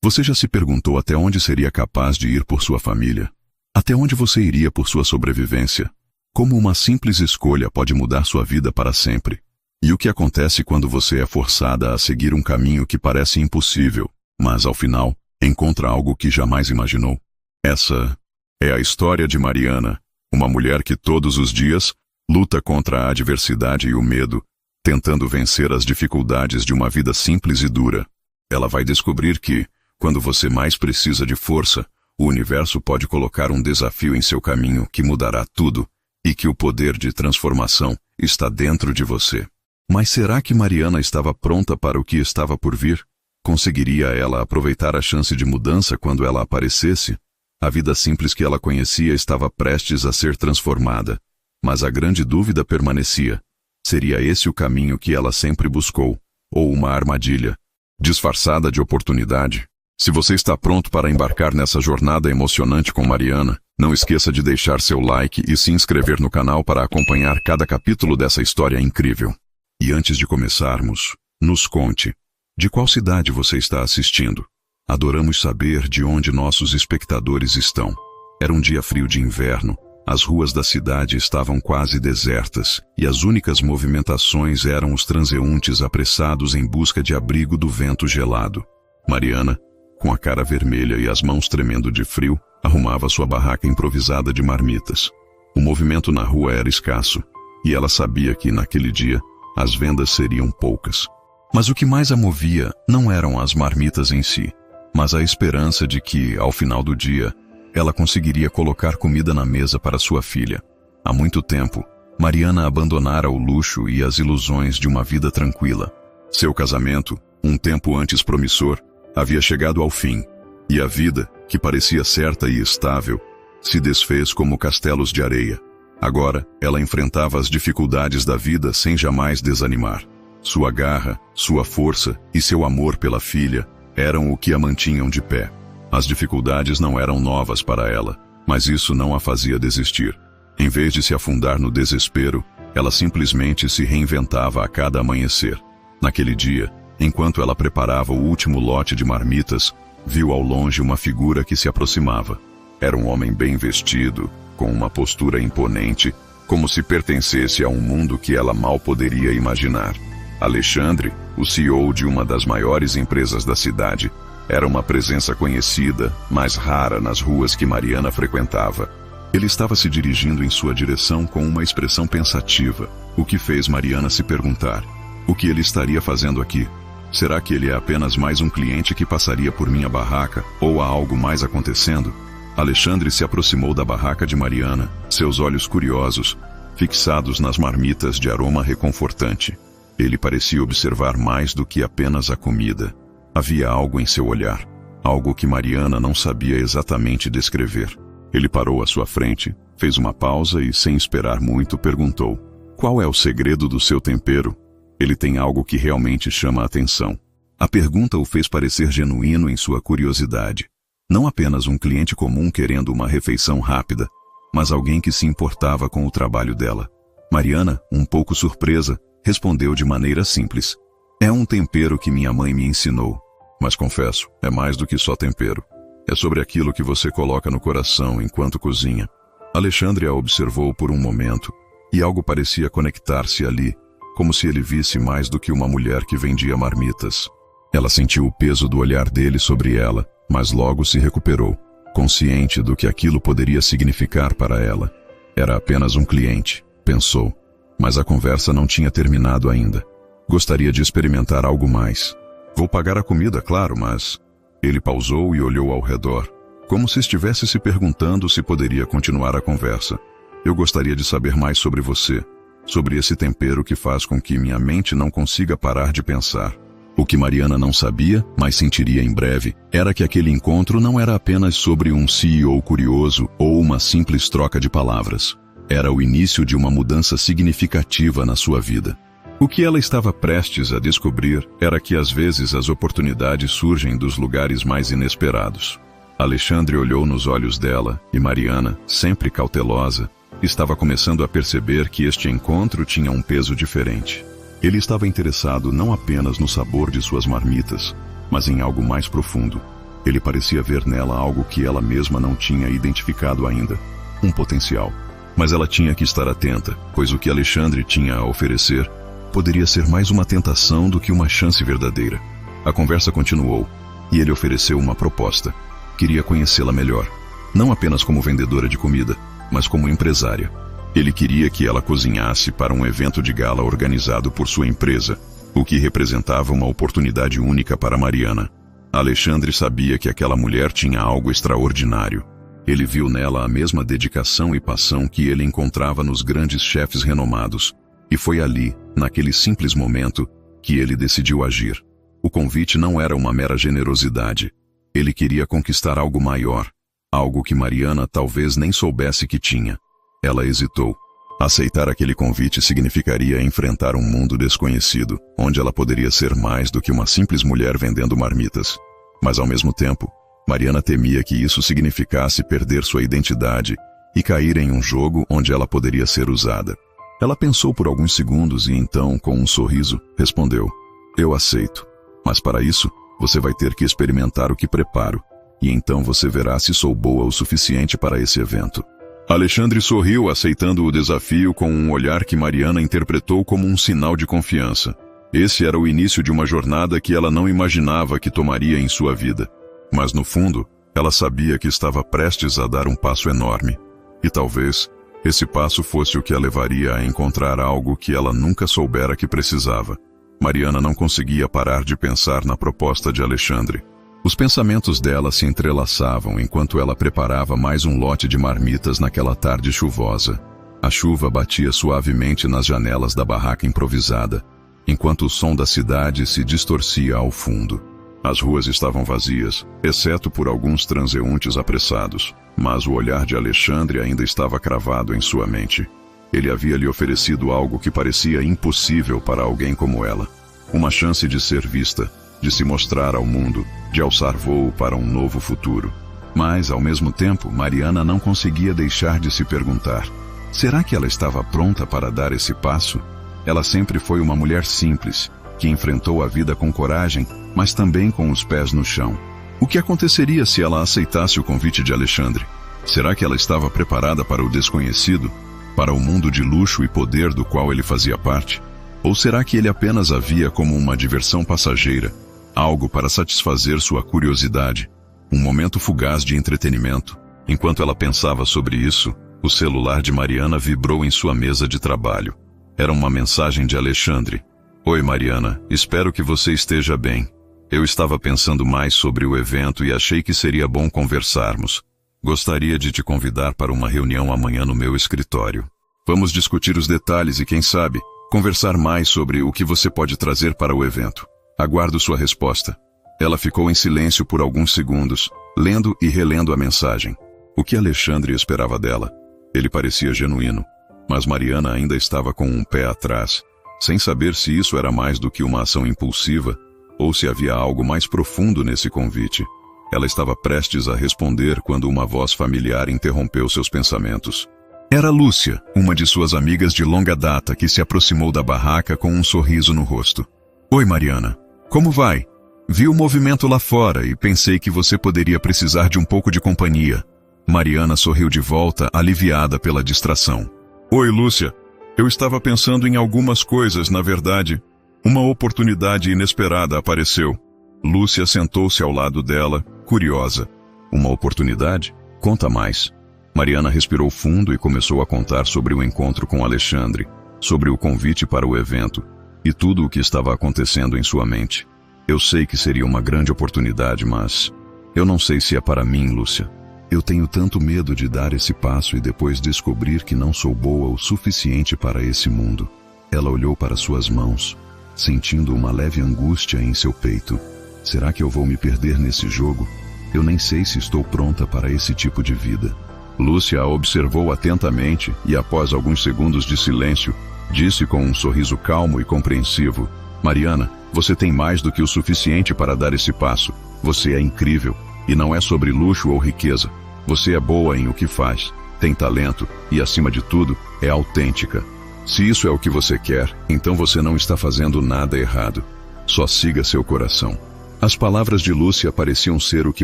Você já se perguntou até onde seria capaz de ir por sua família? Até onde você iria por sua sobrevivência? Como uma simples escolha pode mudar sua vida para sempre? E o que acontece quando você é forçada a seguir um caminho que parece impossível, mas ao final, encontra algo que jamais imaginou? Essa é a história de Mariana, uma mulher que todos os dias luta contra a adversidade e o medo, tentando vencer as dificuldades de uma vida simples e dura. Ela vai descobrir que, quando você mais precisa de força, o universo pode colocar um desafio em seu caminho que mudará tudo, e que o poder de transformação está dentro de você. Mas será que Mariana estava pronta para o que estava por vir? Conseguiria ela aproveitar a chance de mudança quando ela aparecesse? A vida simples que ela conhecia estava prestes a ser transformada, mas a grande dúvida permanecia. Seria esse o caminho que ela sempre buscou, ou uma armadilha, disfarçada de oportunidade? Se você está pronto para embarcar nessa jornada emocionante com Mariana, não esqueça de deixar seu like e se inscrever no canal para acompanhar cada capítulo dessa história incrível. E antes de começarmos, nos conte, de qual cidade você está assistindo? Adoramos saber de onde nossos espectadores estão. Era um dia frio de inverno, as ruas da cidade estavam quase desertas, e as únicas movimentações eram os transeuntes apressados em busca de abrigo do vento gelado. Mariana, com a cara vermelha e as mãos tremendo de frio, arrumava sua barraca improvisada de marmitas. O movimento na rua era escasso, e ela sabia que, naquele dia, as vendas seriam poucas. Mas o que mais a movia não eram as marmitas em si, mas a esperança de que, ao final do dia, ela conseguiria colocar comida na mesa para sua filha. Há muito tempo, Mariana abandonara o luxo e as ilusões de uma vida tranquila. Seu casamento, um tempo antes promissor, havia chegado ao fim, e a vida, que parecia certa e estável, se desfez como castelos de areia. Agora, ela enfrentava as dificuldades da vida sem jamais desanimar. Sua garra, sua força e seu amor pela filha eram o que a mantinham de pé. As dificuldades não eram novas para ela, mas isso não a fazia desistir. Em vez de se afundar no desespero, ela simplesmente se reinventava a cada amanhecer. Naquele dia, enquanto ela preparava o último lote de marmitas, viu ao longe uma figura que se aproximava. Era um homem bem vestido, com uma postura imponente, como se pertencesse a um mundo que ela mal poderia imaginar. Alexandre, o CEO de uma das maiores empresas da cidade, era uma presença conhecida, mas rara nas ruas que Mariana frequentava. Ele estava se dirigindo em sua direção com uma expressão pensativa, o que fez Mariana se perguntar: o que ele estaria fazendo aqui? Será que ele é apenas mais um cliente que passaria por minha barraca, ou há algo mais acontecendo? Alexandre se aproximou da barraca de Mariana, seus olhos curiosos, fixados nas marmitas de aroma reconfortante. Ele parecia observar mais do que apenas a comida. Havia algo em seu olhar, algo que Mariana não sabia exatamente descrever. Ele parou à sua frente, fez uma pausa e, sem esperar muito, perguntou: qual é o segredo do seu tempero? Ele tem algo que realmente chama a atenção. A pergunta o fez parecer genuíno em sua curiosidade. Não apenas um cliente comum querendo uma refeição rápida, mas alguém que se importava com o trabalho dela. Mariana, um pouco surpresa, respondeu de maneira simples: é um tempero que minha mãe me ensinou. Mas confesso, é mais do que só tempero. É sobre aquilo que você coloca no coração enquanto cozinha. Alexandre a observou por um momento, e algo parecia conectar-se ali, como se ele visse mais do que uma mulher que vendia marmitas. Ela sentiu o peso do olhar dele sobre ela, mas logo se recuperou, consciente do que aquilo poderia significar para ela. Era apenas um cliente, pensou, mas a conversa não tinha terminado ainda. Gostaria de experimentar algo mais. Vou pagar a comida, claro, mas... Ele pausou e olhou ao redor, como se estivesse se perguntando se poderia continuar a conversa. Eu gostaria de saber mais sobre você, sobre esse tempero que faz com que minha mente não consiga parar de pensar. O que Mariana não sabia, mas sentiria em breve, era que aquele encontro não era apenas sobre um CEO curioso ou uma simples troca de palavras. Era o início de uma mudança significativa na sua vida. O que ela estava prestes a descobrir era que às vezes as oportunidades surgem dos lugares mais inesperados. Alexandre olhou nos olhos dela e Mariana, sempre cautelosa, estava começando a perceber que este encontro tinha um peso diferente. Ele estava interessado não apenas no sabor de suas marmitas, mas em algo mais profundo. Ele parecia ver nela algo que ela mesma não tinha identificado ainda. Um potencial. Mas ela tinha que estar atenta, pois o que Alexandre tinha a oferecer poderia ser mais uma tentação do que uma chance verdadeira. A conversa continuou, e ele ofereceu uma proposta. Queria conhecê-la melhor. Não apenas como vendedora de comida, mas como empresária. Ele queria que ela cozinhasse para um evento de gala organizado por sua empresa, o que representava uma oportunidade única para Mariana. Alexandre sabia que aquela mulher tinha algo extraordinário. Ele viu nela a mesma dedicação e paixão que ele encontrava nos grandes chefes renomados. E foi ali, naquele simples momento, que ele decidiu agir. O convite não era uma mera generosidade. Ele queria conquistar algo maior, algo que Mariana talvez nem soubesse que tinha. Ela hesitou. Aceitar aquele convite significaria enfrentar um mundo desconhecido, onde ela poderia ser mais do que uma simples mulher vendendo marmitas. Mas ao mesmo tempo, Mariana temia que isso significasse perder sua identidade e cair em um jogo onde ela poderia ser usada. Ela pensou por alguns segundos e então, com um sorriso, respondeu: "Eu aceito. Mas para isso, você vai ter que experimentar o que preparo, e então você verá se sou boa o suficiente para esse evento." Alexandre sorriu, aceitando o desafio com um olhar que Mariana interpretou como um sinal de confiança. Esse era o início de uma jornada que ela não imaginava que tomaria em sua vida. Mas no fundo, ela sabia que estava prestes a dar um passo enorme. E talvez, esse passo fosse o que a levaria a encontrar algo que ela nunca soubera que precisava. Mariana não conseguia parar de pensar na proposta de Alexandre. Os pensamentos dela se entrelaçavam enquanto ela preparava mais um lote de marmitas naquela tarde chuvosa. A chuva batia suavemente nas janelas da barraca improvisada, enquanto o som da cidade se distorcia ao fundo. As ruas estavam vazias, exceto por alguns transeuntes apressados, mas o olhar de Alexandre ainda estava cravado em sua mente. Ele havia lhe oferecido algo que parecia impossível para alguém como ela. Uma chance de ser vista, de se mostrar ao mundo, de alçar voo para um novo futuro. Mas, ao mesmo tempo, Mariana não conseguia deixar de se perguntar: será que ela estava pronta para dar esse passo? Ela sempre foi uma mulher simples, que enfrentou a vida com coragem, mas também com os pés no chão. O que aconteceria se ela aceitasse o convite de Alexandre? Será que ela estava preparada para o desconhecido? Para o mundo de luxo e poder do qual ele fazia parte? Ou será que ele apenas a via como uma diversão passageira? Algo para satisfazer sua curiosidade, um momento fugaz de entretenimento. Enquanto ela pensava sobre isso, o celular de Mariana vibrou em sua mesa de trabalho. Era uma mensagem de Alexandre. "Oi, Mariana, espero que você esteja bem. Eu estava pensando mais sobre o evento e achei que seria bom conversarmos. Gostaria de te convidar para uma reunião amanhã no meu escritório. Vamos discutir os detalhes e, quem sabe, conversar mais sobre o que você pode trazer para o evento. Aguardo sua resposta." Ela ficou em silêncio por alguns segundos, lendo e relendo a mensagem. O que Alexandre esperava dela? Ele parecia genuíno, mas Mariana ainda estava com um pé atrás, sem saber se isso era mais do que uma ação impulsiva ou se havia algo mais profundo nesse convite. Ela estava prestes a responder quando uma voz familiar interrompeu seus pensamentos. Era Lúcia, uma de suas amigas de longa data, que se aproximou da barraca com um sorriso no rosto. "Oi, Mariana. Como vai? Vi o movimento lá fora e pensei que você poderia precisar de um pouco de companhia." Mariana sorriu de volta, aliviada pela distração. "Oi, Lúcia. Eu estava pensando em algumas coisas, na verdade. Uma oportunidade inesperada apareceu." Lúcia sentou-se ao lado dela, curiosa. "Uma oportunidade? Conta mais." Mariana respirou fundo e começou a contar sobre o encontro com Alexandre, sobre o convite para o evento e tudo o que estava acontecendo em sua mente. "Eu sei que seria uma grande oportunidade, mas eu não sei se é para mim, Lúcia. Eu tenho tanto medo de dar esse passo e depois descobrir que não sou boa o suficiente para esse mundo." Ela olhou para suas mãos, sentindo uma leve angústia em seu peito. "Será que eu vou me perder nesse jogo? Eu nem sei se estou pronta para esse tipo de vida." Lúcia a observou atentamente e, após alguns segundos de silêncio, disse com um sorriso calmo e compreensivo: "Mariana, você tem mais do que o suficiente para dar esse passo. Você é incrível, e não é sobre luxo ou riqueza. Você é boa em o que faz, tem talento e, acima de tudo, é autêntica. Se isso é o que você quer, então você não está fazendo nada errado. Só siga seu coração." As palavras de Lúcia pareciam ser o que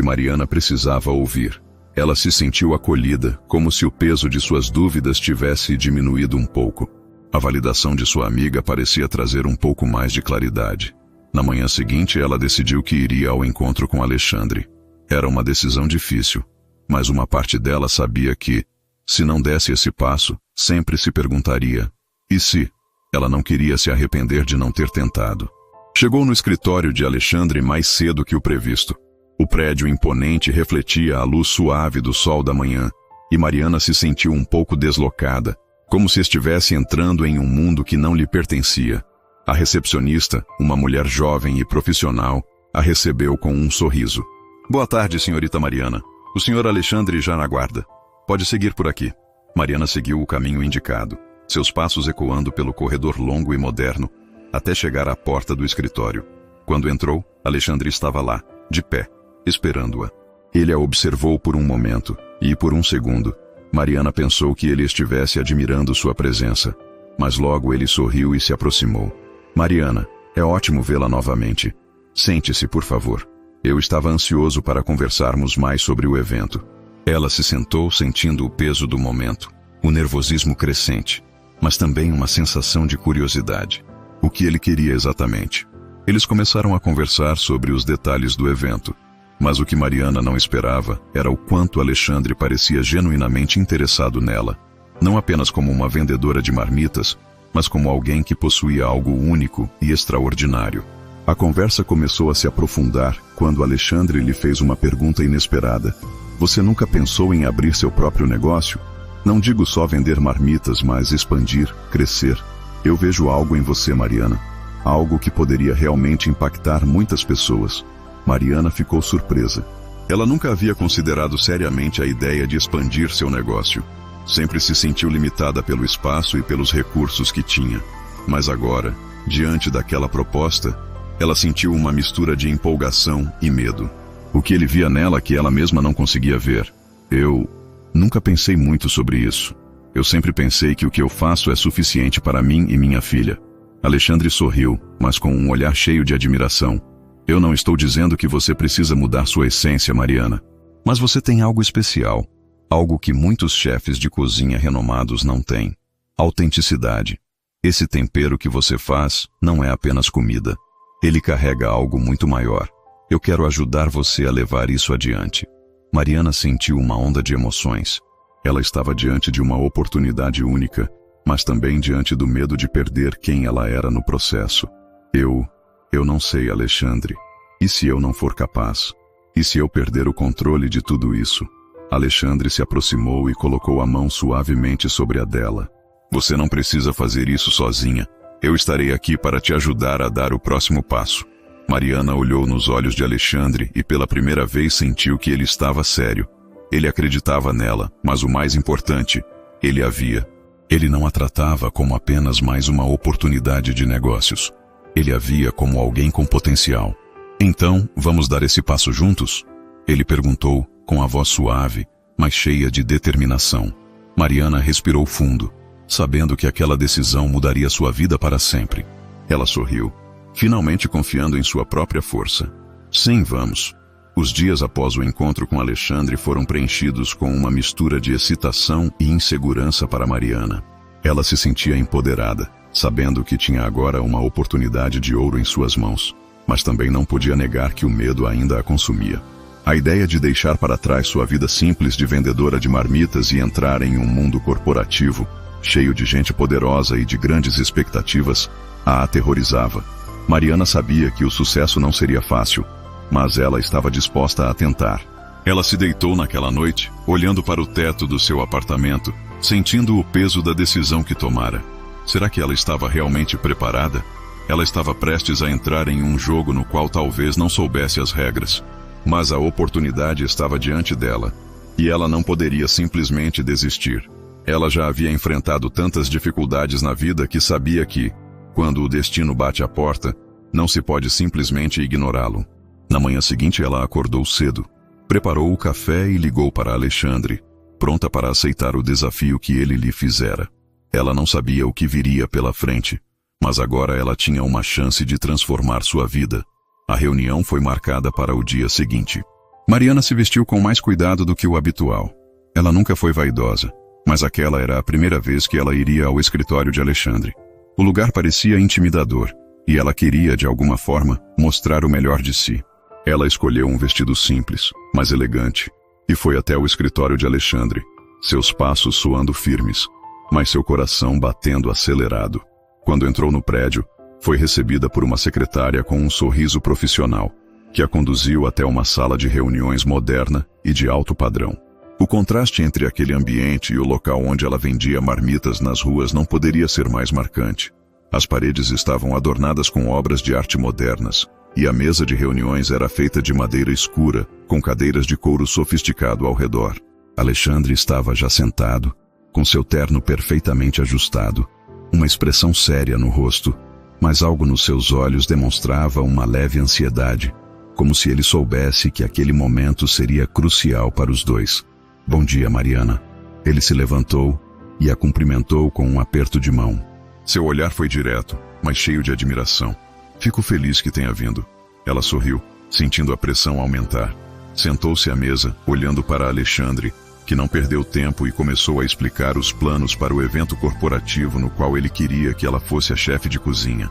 Mariana precisava ouvir. Ela se sentiu acolhida, como se o peso de suas dúvidas tivesse diminuído um pouco. A validação de sua amiga parecia trazer um pouco mais de claridade. Na manhã seguinte, ela decidiu que iria ao encontro com Alexandre. Era uma decisão difícil, mas uma parte dela sabia que, se não desse esse passo, sempre se perguntaria, e se? Ela não queria se arrepender de não ter tentado. Chegou no escritório de Alexandre mais cedo que o previsto. O prédio imponente refletia a luz suave do sol da manhã, e Mariana se sentiu um pouco deslocada, como se estivesse entrando em um mundo que não lhe pertencia. A recepcionista, uma mulher jovem e profissional, a recebeu com um sorriso. Boa tarde, senhorita Mariana. O senhor Alexandre já na aguarda. Pode seguir por aqui. Mariana seguiu o caminho indicado, seus passos ecoando pelo corredor longo e moderno, até chegar à porta do escritório. Quando entrou, Alexandre estava lá, de pé, esperando-a. Ele a observou por um momento, e por um segundo, Mariana pensou que ele estivesse admirando sua presença. Mas logo ele sorriu e se aproximou. Mariana, é ótimo vê-la novamente. Sente-se, por favor. Eu estava ansioso para conversarmos mais sobre o evento. Ela se sentou sentindo o peso do momento, o nervosismo crescente, mas também uma sensação de curiosidade. O que ele queria exatamente? Eles começaram a conversar sobre os detalhes do evento, mas o que Mariana não esperava era o quanto Alexandre parecia genuinamente interessado nela, não apenas como uma vendedora de marmitas, mas como alguém que possuía algo único e extraordinário. A conversa começou a se aprofundar quando Alexandre lhe fez uma pergunta inesperada. Você nunca pensou em abrir seu próprio negócio? Não digo só vender marmitas, mas expandir, crescer. Eu vejo algo em você, Mariana. Algo que poderia realmente impactar muitas pessoas. Mariana ficou surpresa. Ela nunca havia considerado seriamente a ideia de expandir seu negócio. Sempre se sentiu limitada pelo espaço e pelos recursos que tinha. Mas agora, diante daquela proposta, ela sentiu uma mistura de empolgação e medo. O que ele via nela que ela mesma não conseguia ver. Eu nunca pensei muito sobre isso. Eu sempre pensei que o que eu faço é suficiente para mim e minha filha. Alexandre sorriu, mas com um olhar cheio de admiração. Eu não estou dizendo que você precisa mudar sua essência, Mariana. Mas você tem algo especial. Algo que muitos chefes de cozinha renomados não têm. Autenticidade. Esse tempero que você faz não é apenas comida. Ele carrega algo muito maior. Eu quero ajudar você a levar isso adiante. Mariana sentiu uma onda de emoções. Ela estava diante de uma oportunidade única, mas também diante do medo de perder quem ela era no processo. Eu não sei, Alexandre. E se eu não for capaz? E se eu perder o controle de tudo isso? Alexandre se aproximou e colocou a mão suavemente sobre a dela. Você não precisa fazer isso sozinha. Eu estarei aqui para te ajudar a dar o próximo passo. Mariana olhou nos olhos de Alexandre e pela primeira vez sentiu que ele estava sério. Ele acreditava nela, mas o mais importante, ele a via. Ele não a tratava como apenas mais uma oportunidade de negócios. Ele a via como alguém com potencial. Então, vamos dar esse passo juntos? Ele perguntou, com a voz suave, mas cheia de determinação. Mariana respirou fundo, sabendo que aquela decisão mudaria sua vida para sempre. Ela sorriu, finalmente confiando em sua própria força. Sim, vamos. Os dias após o encontro com Alexandre foram preenchidos com uma mistura de excitação e insegurança para Mariana. Ela se sentia empoderada, sabendo que tinha agora uma oportunidade de ouro em suas mãos, mas também não podia negar que o medo ainda a consumia. A ideia de deixar para trás sua vida simples de vendedora de marmitas e entrar em um mundo corporativo, cheio de gente poderosa e de grandes expectativas, a aterrorizava. Mariana sabia que o sucesso não seria fácil, mas ela estava disposta a tentar. Ela se deitou naquela noite, olhando para o teto do seu apartamento, sentindo o peso da decisão que tomara. Será que ela estava realmente preparada? Ela estava prestes a entrar em um jogo no qual talvez não soubesse as regras. Mas a oportunidade estava diante dela, e ela não poderia simplesmente desistir. Ela já havia enfrentado tantas dificuldades na vida que sabia que, quando o destino bate à porta, não se pode simplesmente ignorá-lo. Na manhã seguinte ela acordou cedo, preparou o café e ligou para Alexandre, pronta para aceitar o desafio que ele lhe fizera. Ela não sabia o que viria pela frente, mas agora ela tinha uma chance de transformar sua vida. A reunião foi marcada para o dia seguinte. Mariana se vestiu com mais cuidado do que o habitual. Ela nunca foi vaidosa, mas aquela era a primeira vez que ela iria ao escritório de Alexandre. O lugar parecia intimidador, e ela queria, de alguma forma, mostrar o melhor de si. Ela escolheu um vestido simples, mas elegante, e foi até o escritório de Alexandre, seus passos soando firmes, mas seu coração batendo acelerado. Quando entrou no prédio, foi recebida por uma secretária com um sorriso profissional, que a conduziu até uma sala de reuniões moderna e de alto padrão. O contraste entre aquele ambiente e o local onde ela vendia marmitas nas ruas não poderia ser mais marcante. As paredes estavam adornadas com obras de arte modernas, e a mesa de reuniões era feita de madeira escura, com cadeiras de couro sofisticado ao redor. Alexandre estava já sentado, com seu terno perfeitamente ajustado, uma expressão séria no rosto, mas algo nos seus olhos demonstrava uma leve ansiedade, como se ele soubesse que aquele momento seria crucial para os dois. Bom dia, Mariana. Ele se levantou e a cumprimentou com um aperto de mão. Seu olhar foi direto, mas cheio de admiração. Fico feliz que tenha vindo. Ela sorriu, sentindo a pressão aumentar. Sentou-se à mesa, olhando para Alexandre, que não perdeu tempo e começou a explicar os planos para o evento corporativo no qual ele queria que ela fosse a chefe de cozinha.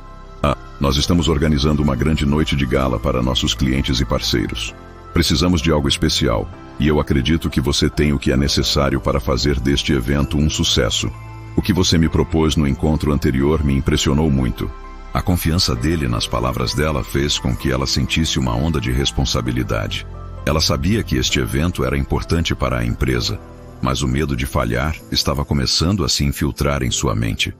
Nós estamos organizando uma grande noite de gala para nossos clientes e parceiros. Precisamos de algo especial, e eu acredito que você tem o que é necessário para fazer deste evento um sucesso. O que você me propôs no encontro anterior me impressionou muito. A confiança dele nas palavras dela fez com que ela sentisse uma onda de responsabilidade. Ela sabia que este evento era importante para a empresa, mas o medo de falhar estava começando a se infiltrar em sua mente.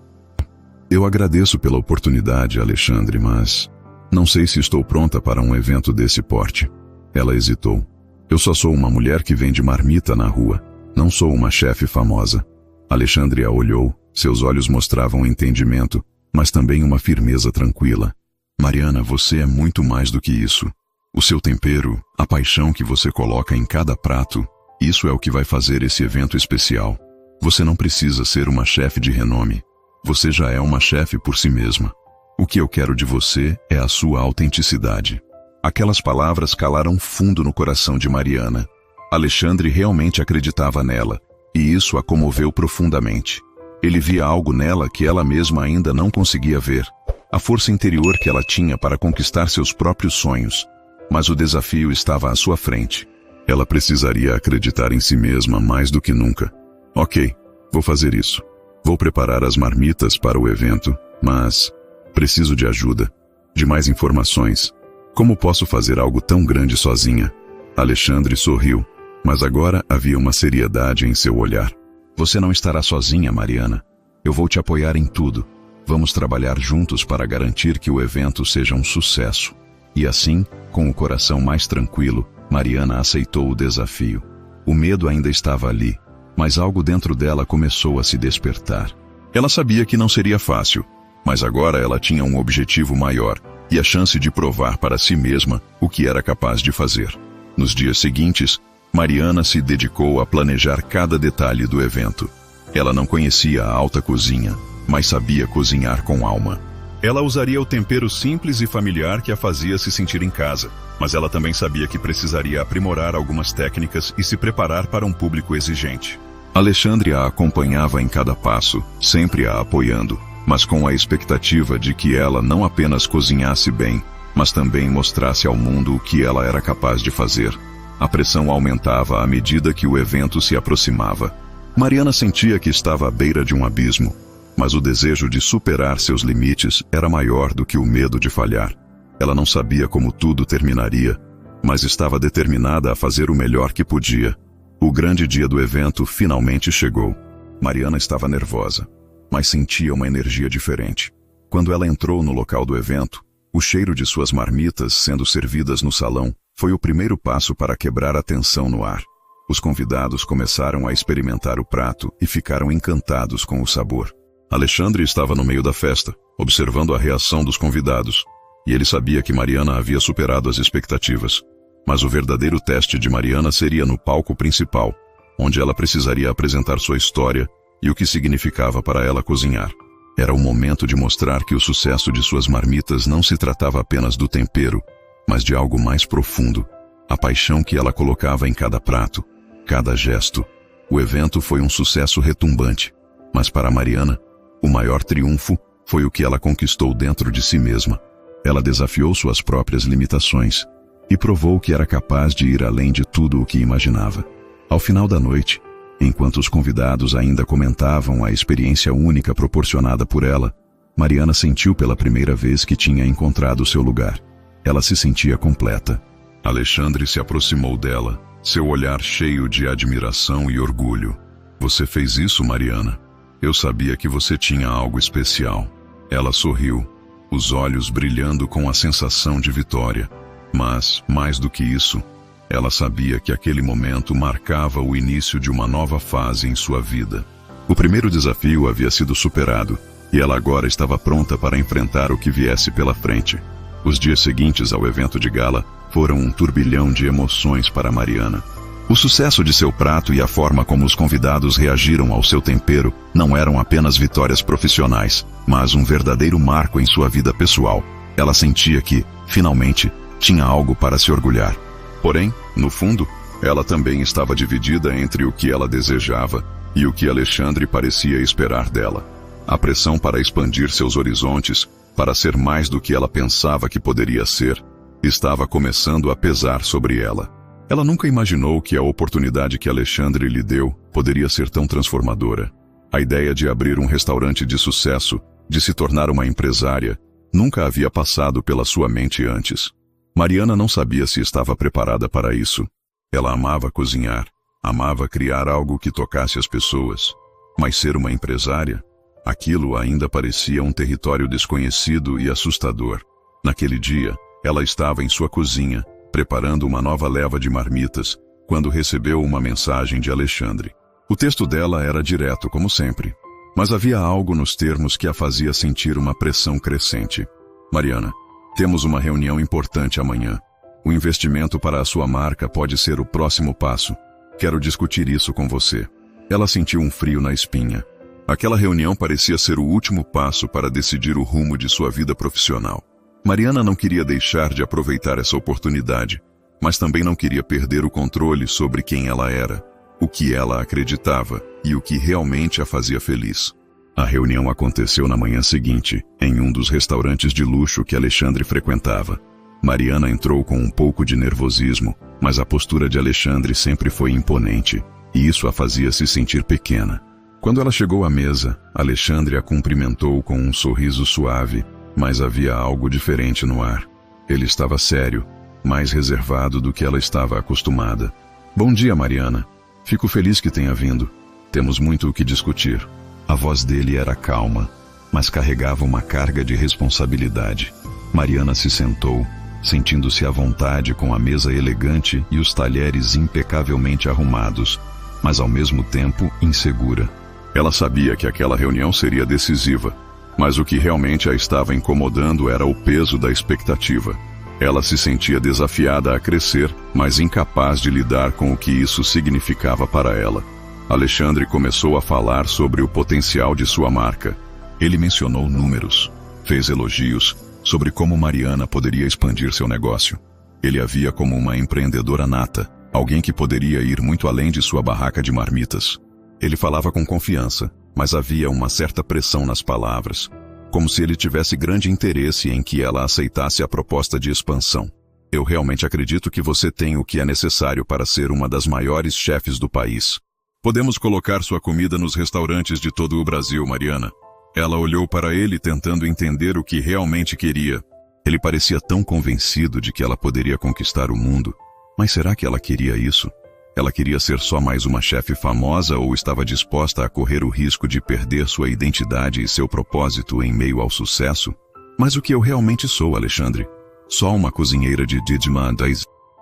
Eu agradeço pela oportunidade, Alexandre, mas não sei se estou pronta para um evento desse porte. Ela hesitou. Eu só sou uma mulher que vende marmita na rua. Não sou uma chefe famosa. Alexandre a olhou, seus olhos mostravam entendimento, mas também uma firmeza tranquila. Mariana, você é muito mais do que isso. O seu tempero, a paixão que você coloca em cada prato, isso é o que vai fazer esse evento especial. Você não precisa ser uma chefe de renome. Você já é uma chefe por si mesma. O que eu quero de você é a sua autenticidade. Aquelas palavras calaram fundo no coração de Mariana. Alexandre realmente acreditava nela, e isso a comoveu profundamente. Ele via algo nela que ela mesma ainda não conseguia ver. A força interior que ela tinha para conquistar seus próprios sonhos. Mas o desafio estava à sua frente. Ela precisaria acreditar em si mesma mais do que nunca. Ok, vou fazer isso. Vou preparar as marmitas para o evento, mas preciso de ajuda, de mais informações. Como posso fazer algo tão grande sozinha? Alexandre sorriu, mas agora havia uma seriedade em seu olhar. Você não estará sozinha, Mariana. Eu vou te apoiar em tudo. Vamos trabalhar juntos para garantir que o evento seja um sucesso. E assim, com o coração mais tranquilo, Mariana aceitou o desafio. O medo ainda estava ali, mas algo dentro dela começou a se despertar. Ela sabia que não seria fácil, mas agora ela tinha um objetivo maior e a chance de provar para si mesma o que era capaz de fazer. Nos dias seguintes, Mariana se dedicou a planejar cada detalhe do evento. Ela não conhecia a alta cozinha, mas sabia cozinhar com alma. Ela usaria o tempero simples e familiar que a fazia se sentir em casa, mas ela também sabia que precisaria aprimorar algumas técnicas e se preparar para um público exigente. Alexandre a acompanhava em cada passo, sempre a apoiando, mas com a expectativa de que ela não apenas cozinhasse bem, mas também mostrasse ao mundo o que ela era capaz de fazer. A pressão aumentava à medida que o evento se aproximava. Mariana sentia que estava à beira de um abismo, mas o desejo de superar seus limites era maior do que o medo de falhar. Ela não sabia como tudo terminaria, mas estava determinada a fazer o melhor que podia. O grande dia do evento finalmente chegou. Mariana estava nervosa, mas sentia uma energia diferente. Quando ela entrou no local do evento, o cheiro de suas marmitas sendo servidas no salão foi o primeiro passo para quebrar a tensão no ar. Os convidados começaram a experimentar o prato e ficaram encantados com o sabor. Alexandre estava no meio da festa, observando a reação dos convidados, e ele sabia que Mariana havia superado as expectativas. Mas o verdadeiro teste de Mariana seria no palco principal, onde ela precisaria apresentar sua história e o que significava para ela cozinhar. Era o momento de mostrar que o sucesso de suas marmitas não se tratava apenas do tempero, mas de algo mais profundo, a paixão que ela colocava em cada prato, cada gesto. O evento foi um sucesso retumbante, mas para Mariana, o maior triunfo foi o que ela conquistou dentro de si mesma. Ela desafiou suas próprias limitações e provou que era capaz de ir além de tudo o que imaginava. Ao final da noite, enquanto os convidados ainda comentavam a experiência única proporcionada por ela, Mariana sentiu pela primeira vez que tinha encontrado seu lugar. Ela se sentia completa. Alexandre se aproximou dela, seu olhar cheio de admiração e orgulho. Você fez isso, Mariana? Eu sabia que você tinha algo especial. Ela sorriu, os olhos brilhando com a sensação de vitória. Mas, mais do que isso, ela sabia que aquele momento marcava o início de uma nova fase em sua vida. O primeiro desafio havia sido superado, e ela agora estava pronta para enfrentar o que viesse pela frente. Os dias seguintes ao evento de gala foram um turbilhão de emoções para Mariana. O sucesso de seu prato e a forma como os convidados reagiram ao seu tempero não eram apenas vitórias profissionais, mas um verdadeiro marco em sua vida pessoal. Ela sentia que, finalmente, tinha algo para se orgulhar. Porém, no fundo, ela também estava dividida entre o que ela desejava e o que Alexandre parecia esperar dela. A pressão para expandir seus horizontes, para ser mais do que ela pensava que poderia ser, estava começando a pesar sobre ela. Ela nunca imaginou que a oportunidade que Alexandre lhe deu poderia ser tão transformadora. A ideia de abrir um restaurante de sucesso, de se tornar uma empresária, nunca havia passado pela sua mente antes. Mariana não sabia se estava preparada para isso. Ela amava cozinhar, amava criar algo que tocasse as pessoas. Mas ser uma empresária? Aquilo ainda parecia um território desconhecido e assustador. Naquele dia, ela estava em sua cozinha, preparando uma nova leva de marmitas, quando recebeu uma mensagem de Alexandre. O texto dela era direto, como sempre, mas havia algo nos termos que a fazia sentir uma pressão crescente. Mariana, temos uma reunião importante amanhã. O investimento para a sua marca pode ser o próximo passo. Quero discutir isso com você. Ela sentiu um frio na espinha. Aquela reunião parecia ser o último passo para decidir o rumo de sua vida profissional. Mariana não queria deixar de aproveitar essa oportunidade, mas também não queria perder o controle sobre quem ela era, o que ela acreditava e o que realmente a fazia feliz. A reunião aconteceu na manhã seguinte, em um dos restaurantes de luxo que Alexandre frequentava. Mariana entrou com um pouco de nervosismo, mas a postura de Alexandre sempre foi imponente, e isso a fazia se sentir pequena. Quando ela chegou à mesa, Alexandre a cumprimentou com um sorriso suave, mas havia algo diferente no ar. Ele estava sério, mais reservado do que ela estava acostumada. Bom dia, Mariana. Fico feliz que tenha vindo. Temos muito o que discutir. A voz dele era calma, mas carregava uma carga de responsabilidade. Mariana se sentou, sentindo-se à vontade com a mesa elegante e os talheres impecavelmente arrumados, mas ao mesmo tempo insegura. Ela sabia que aquela reunião seria decisiva, mas o que realmente a estava incomodando era o peso da expectativa. Ela se sentia desafiada a crescer, mas incapaz de lidar com o que isso significava para ela. Alexandre começou a falar sobre o potencial de sua marca. Ele mencionou números, fez elogios sobre como Mariana poderia expandir seu negócio. Ele a via como uma empreendedora nata, alguém que poderia ir muito além de sua barraca de marmitas. Ele falava com confiança, mas havia uma certa pressão nas palavras, como se ele tivesse grande interesse em que ela aceitasse a proposta de expansão. Eu realmente acredito que você tem o que é necessário para ser uma das maiores chefes do país. Podemos colocar sua comida nos restaurantes de todo o Brasil, Mariana. Ela olhou para ele tentando entender o que realmente queria. Ele parecia tão convencido de que ela poderia conquistar o mundo. Mas será que ela queria isso? Ela queria ser só mais uma chefe famosa ou estava disposta a correr o risco de perder sua identidade e seu propósito em meio ao sucesso? Mas o que eu realmente sou, Alexandre? Só uma cozinheira de Didma da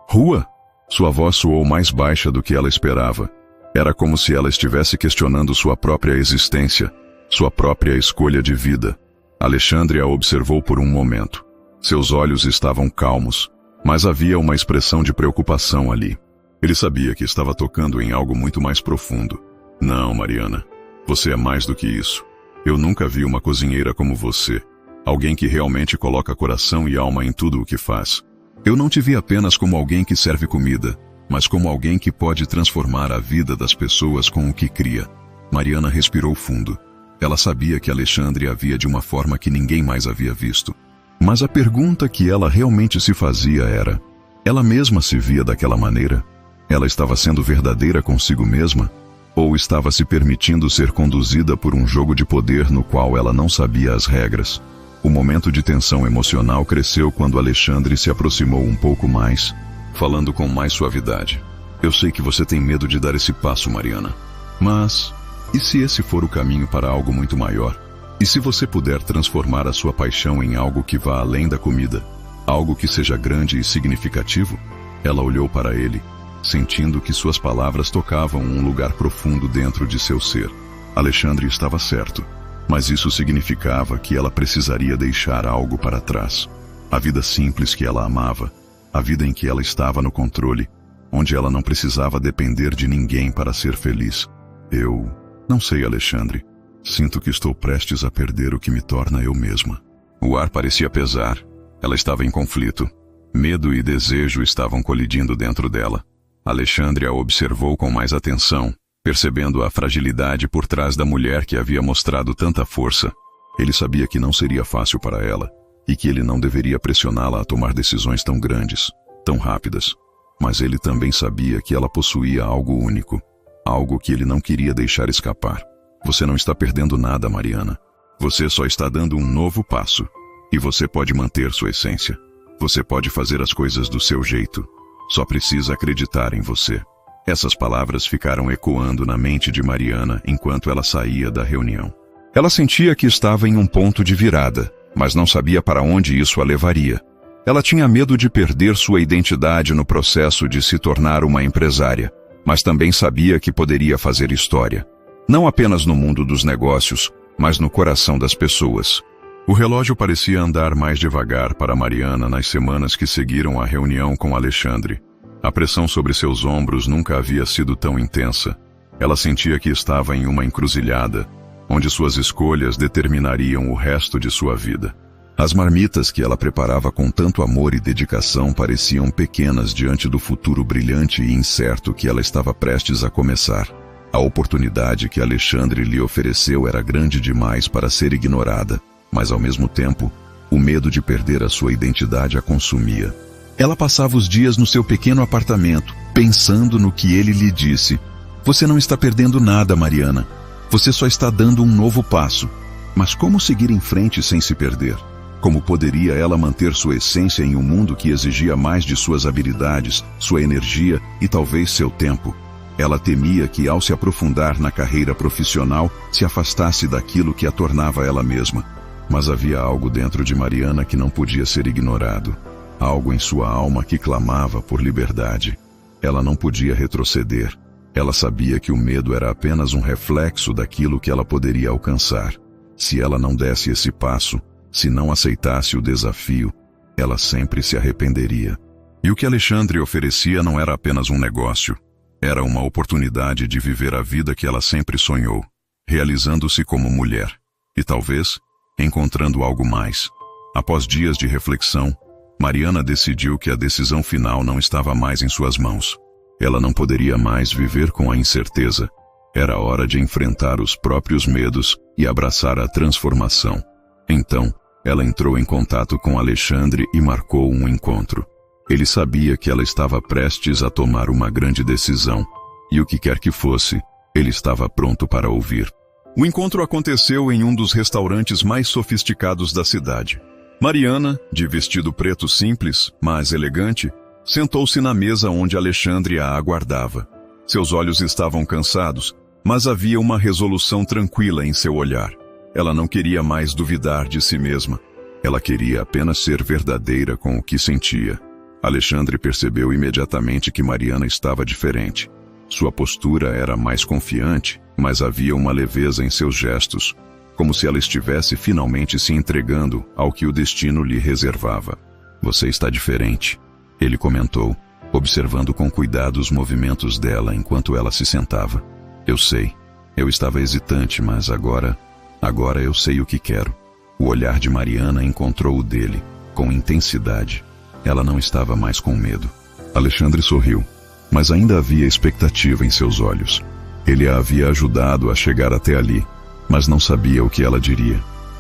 rua? Sua voz soou mais baixa do que ela esperava. Era como se ela estivesse questionando sua própria existência, sua própria escolha de vida. Alexandre a observou por um momento. Seus olhos estavam calmos, mas havia uma expressão de preocupação ali. Ele sabia que estava tocando em algo muito mais profundo. Não, Mariana, você é mais do que isso. Eu nunca vi uma cozinheira como você. Alguém que realmente coloca coração e alma em tudo o que faz. Eu não te vi apenas como alguém que serve comida, mas como alguém que pode transformar a vida das pessoas com o que cria. Mariana respirou fundo. Ela sabia que Alexandre a via de uma forma que ninguém mais havia visto. Mas a pergunta que ela realmente se fazia era: ela mesma se via daquela maneira? Ela estava sendo verdadeira consigo mesma? Ou estava se permitindo ser conduzida por um jogo de poder no qual ela não sabia as regras? O momento de tensão emocional cresceu quando Alexandre se aproximou um pouco mais, falando com mais suavidade. Eu sei que você tem medo de dar esse passo, Mariana. Mas, e se esse for o caminho para algo muito maior? E se você puder transformar a sua paixão em algo que vá além da comida? Algo que seja grande e significativo? Ela olhou para ele, sentindo que suas palavras tocavam um lugar profundo dentro de seu ser. Alexandre estava certo, mas isso significava que ela precisaria deixar algo para trás. A vida simples que ela amava, a vida em que ela estava no controle, onde ela não precisava depender de ninguém para ser feliz. Eu não sei, Alexandre. Sinto que estou prestes a perder o que me torna eu mesma. O ar parecia pesar. Ela estava em conflito. Medo e desejo estavam colidindo dentro dela. Alexandre a observou com mais atenção, percebendo a fragilidade por trás da mulher que havia mostrado tanta força. Ele sabia que não seria fácil para ela, e que ele não deveria pressioná-la a tomar decisões tão grandes, tão rápidas. Mas ele também sabia que ela possuía algo único, algo que ele não queria deixar escapar. Você não está perdendo nada, Mariana. Você só está dando um novo passo. E você pode manter sua essência. Você pode fazer as coisas do seu jeito. Só precisa acreditar em você. Essas palavras ficaram ecoando na mente de Mariana enquanto ela saía da reunião. Ela sentia que estava em um ponto de virada, mas não sabia para onde isso a levaria. Ela tinha medo de perder sua identidade no processo de se tornar uma empresária, mas também sabia que poderia fazer história. Não apenas no mundo dos negócios, mas no coração das pessoas. O relógio parecia andar mais devagar para Mariana nas semanas que seguiram a reunião com Alexandre. A pressão sobre seus ombros nunca havia sido tão intensa. Ela sentia que estava em uma encruzilhada, onde suas escolhas determinariam o resto de sua vida. As marmitas que ela preparava com tanto amor e dedicação pareciam pequenas diante do futuro brilhante e incerto que ela estava prestes a começar. A oportunidade que Alexandre lhe ofereceu era grande demais para ser ignorada, mas ao mesmo tempo, o medo de perder a sua identidade a consumia. Ela passava os dias no seu pequeno apartamento, pensando no que ele lhe disse. Você não está perdendo nada, Mariana. Você só está dando um novo passo. Mas como seguir em frente sem se perder? Como poderia ela manter sua essência em um mundo que exigia mais de suas habilidades, sua energia e talvez seu tempo? Ela temia que, ao se aprofundar na carreira profissional, se afastasse daquilo que a tornava ela mesma. Mas havia algo dentro de Mariana que não podia ser ignorado. Algo em sua alma que clamava por liberdade. Ela não podia retroceder. Ela sabia que o medo era apenas um reflexo daquilo que ela poderia alcançar. Se ela não desse esse passo, se não aceitasse o desafio, ela sempre se arrependeria. E o que Alexandre oferecia não era apenas um negócio. Era uma oportunidade de viver a vida que ela sempre sonhou, realizando-se como mulher. E talvez, encontrando algo mais. Após dias de reflexão, Mariana decidiu que a decisão final não estava mais em suas mãos. Ela não poderia mais viver com a incerteza. Era hora de enfrentar os próprios medos e abraçar a transformação. Então, ela entrou em contato com Alexandre e marcou um encontro. Ele sabia que ela estava prestes a tomar uma grande decisão, e o que quer que fosse, ele estava pronto para ouvir. O encontro aconteceu em um dos restaurantes mais sofisticados da cidade. Mariana, de vestido preto simples, mas elegante, sentou-se na mesa onde Alexandre a aguardava. Seus olhos estavam cansados, mas havia uma resolução tranquila em seu olhar. Ela não queria mais duvidar de si mesma. Ela queria apenas ser verdadeira com o que sentia. Alexandre percebeu imediatamente que Mariana estava diferente. Sua postura era mais confiante, mas havia uma leveza em seus gestos, como se ela estivesse finalmente se entregando ao que o destino lhe reservava. Você está diferente, ele comentou, observando com cuidado os movimentos dela enquanto ela se sentava. Eu sei, eu estava hesitante, mas agora eu sei o que quero. O olhar de Mariana encontrou o dele, com intensidade. Ela não estava mais com medo. Alexandre sorriu, mas ainda havia expectativa em seus olhos. Ele a havia ajudado a chegar até ali, mas não sabia o que ela diria.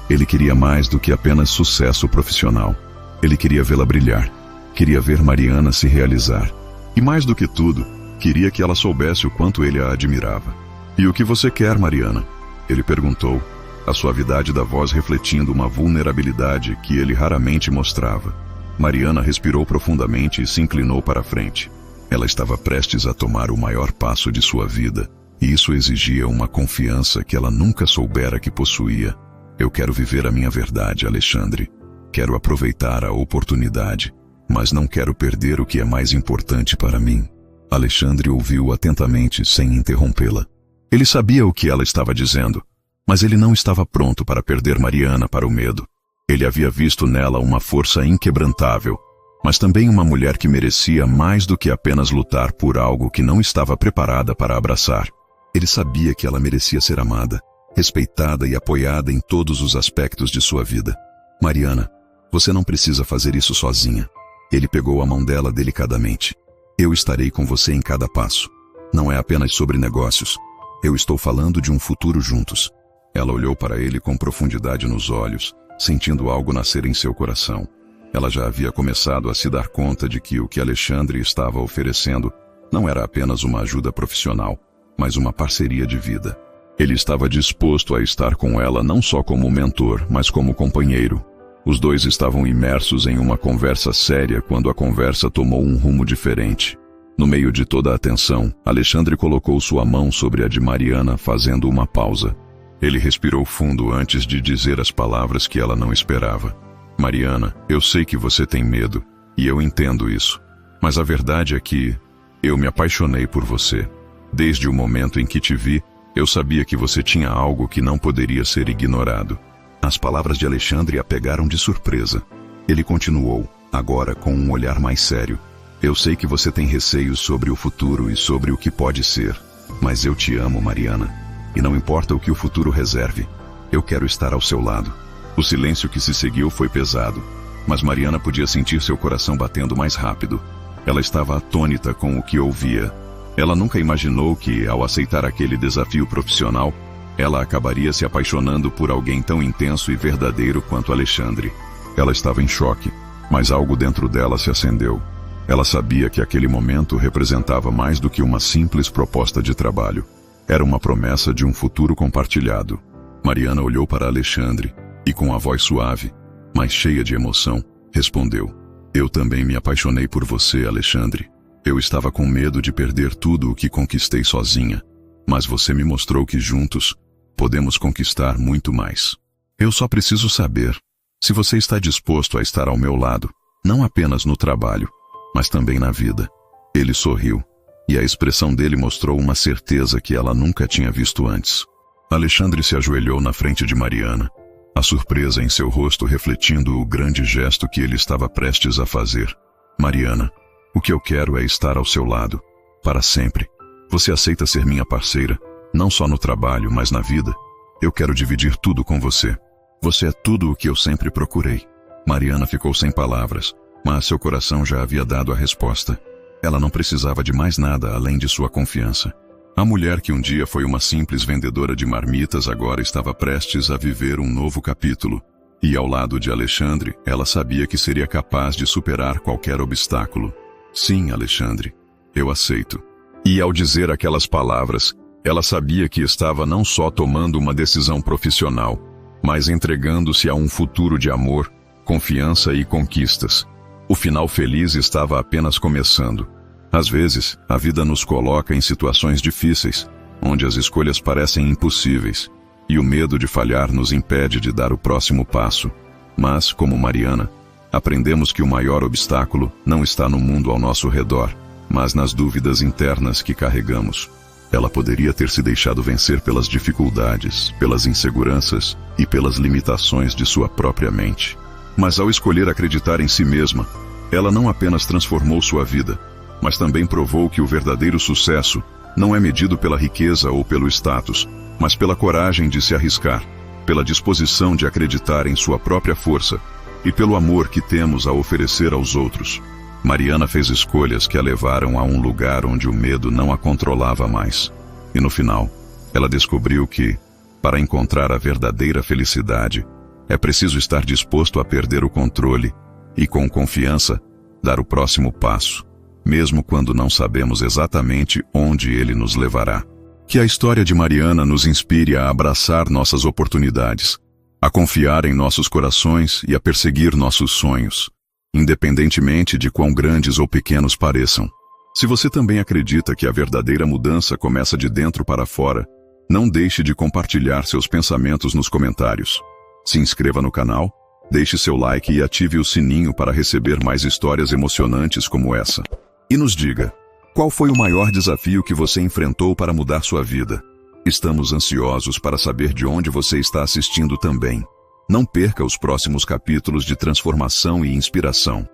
Ele queria mais do que apenas sucesso profissional. Ele queria vê-la brilhar. Queria ver Mariana se realizar. E mais do que tudo, queria que ela soubesse o quanto ele a admirava. "E o que você quer, Mariana?" ele perguntou, a suavidade da voz refletindo uma vulnerabilidade que ele raramente mostrava. Mariana respirou profundamente e se inclinou para a frente. Ela estava prestes a tomar o maior passo de sua vida, e isso exigia uma confiança que ela nunca soubera que possuía. "Eu quero viver a minha verdade, Alexandre. Quero aproveitar a oportunidade, mas não quero perder o que é mais importante para mim." Alexandre ouviu atentamente, sem interrompê-la. Ele sabia o que ela estava dizendo, mas ele não estava pronto para perder Mariana para o medo. Ele havia visto nela uma força inquebrantável, mas também uma mulher que merecia mais do que apenas lutar por algo que não estava preparada para abraçar. Ele sabia que ela merecia ser amada, respeitada e apoiada em todos os aspectos de sua vida. "Mariana, você não precisa fazer isso sozinha." Ele pegou a mão dela delicadamente. "Eu estarei com você em cada passo. Não é apenas sobre negócios. Eu estou falando de um futuro juntos." Ela olhou para ele com profundidade nos olhos, sentindo algo nascer em seu coração. Ela já havia começado a se dar conta de que o que Alexandre estava oferecendo não era apenas uma ajuda profissional, mas uma parceria de vida. Ele estava disposto a estar com ela não só como mentor, mas como companheiro. Os dois estavam imersos em uma conversa séria quando a conversa tomou um rumo diferente. No meio de toda a atenção, Alexandre colocou sua mão sobre a de Mariana, fazendo uma pausa. Ele respirou fundo antes de dizer as palavras que ela não esperava. "Mariana, eu sei que você tem medo, e eu entendo isso. Mas a verdade é que eu me apaixonei por você. Desde o momento em que te vi, eu sabia que você tinha algo que não poderia ser ignorado." As palavras de Alexandre a pegaram de surpresa. Ele continuou, agora com um olhar mais sério. "Eu sei que você tem receios sobre o futuro e sobre o que pode ser, mas eu te amo, Mariana. E não importa o que o futuro reserve, eu quero estar ao seu lado." O silêncio que se seguiu foi pesado, mas Mariana podia sentir seu coração batendo mais rápido. Ela estava atônita com o que ouvia. Ela nunca imaginou que, ao aceitar aquele desafio profissional, ela acabaria se apaixonando por alguém tão intenso e verdadeiro quanto Alexandre. Ela estava em choque, mas algo dentro dela se acendeu. Ela sabia que aquele momento representava mais do que uma simples proposta de trabalho. Era uma promessa de um futuro compartilhado. Mariana olhou para Alexandre e, com a voz suave, mas cheia de emoção, respondeu: "Eu também me apaixonei por você, Alexandre. Eu estava com medo de perder tudo o que conquistei sozinha, mas você me mostrou que juntos podemos conquistar muito mais. Eu só preciso saber se você está disposto a estar ao meu lado, não apenas no trabalho, mas também na vida." Ele sorriu, e a expressão dele mostrou uma certeza que ela nunca tinha visto antes. Alexandre se ajoelhou na frente de Mariana, a surpresa em seu rosto refletindo o grande gesto que ele estava prestes a fazer. "Mariana, o que eu quero é estar ao seu lado, para sempre. Você aceita ser minha parceira, não só no trabalho, mas na vida? Eu quero dividir tudo com você. Você é tudo o que eu sempre procurei." Mariana ficou sem palavras, mas seu coração já havia dado a resposta. Ela não precisava de mais nada além de sua confiança. A mulher que um dia foi uma simples vendedora de marmitas agora estava prestes a viver um novo capítulo. E ao lado de Alexandre, ela sabia que seria capaz de superar qualquer obstáculo. "Sim, Alexandre, eu aceito." E ao dizer aquelas palavras, ela sabia que estava não só tomando uma decisão profissional, mas entregando-se a um futuro de amor, confiança e conquistas. O final feliz estava apenas começando. Às vezes, a vida nos coloca em situações difíceis, onde as escolhas parecem impossíveis, e o medo de falhar nos impede de dar o próximo passo. Mas, como Mariana, aprendemos que o maior obstáculo não está no mundo ao nosso redor, mas nas dúvidas internas que carregamos. Ela poderia ter se deixado vencer pelas dificuldades, pelas inseguranças e pelas limitações de sua própria mente. Mas ao escolher acreditar em si mesma, ela não apenas transformou sua vida, mas também provou que o verdadeiro sucesso não é medido pela riqueza ou pelo status, mas pela coragem de se arriscar, pela disposição de acreditar em sua própria força e pelo amor que temos a oferecer aos outros. Mariana fez escolhas que a levaram a um lugar onde o medo não a controlava mais. E no final, ela descobriu que, para encontrar a verdadeira felicidade, é preciso estar disposto a perder o controle e, com confiança, dar o próximo passo, mesmo quando não sabemos exatamente onde ele nos levará. Que a história de Mariana nos inspire a abraçar nossas oportunidades, a confiar em nossos corações e a perseguir nossos sonhos, independentemente de quão grandes ou pequenos pareçam. Se você também acredita que a verdadeira mudança começa de dentro para fora, não deixe de compartilhar seus pensamentos nos comentários. Se inscreva no canal, deixe seu like e ative o sininho para receber mais histórias emocionantes como essa. E nos diga, qual foi o maior desafio que você enfrentou para mudar sua vida? Estamos ansiosos para saber de onde você está assistindo também. Não perca os próximos capítulos de transformação e inspiração.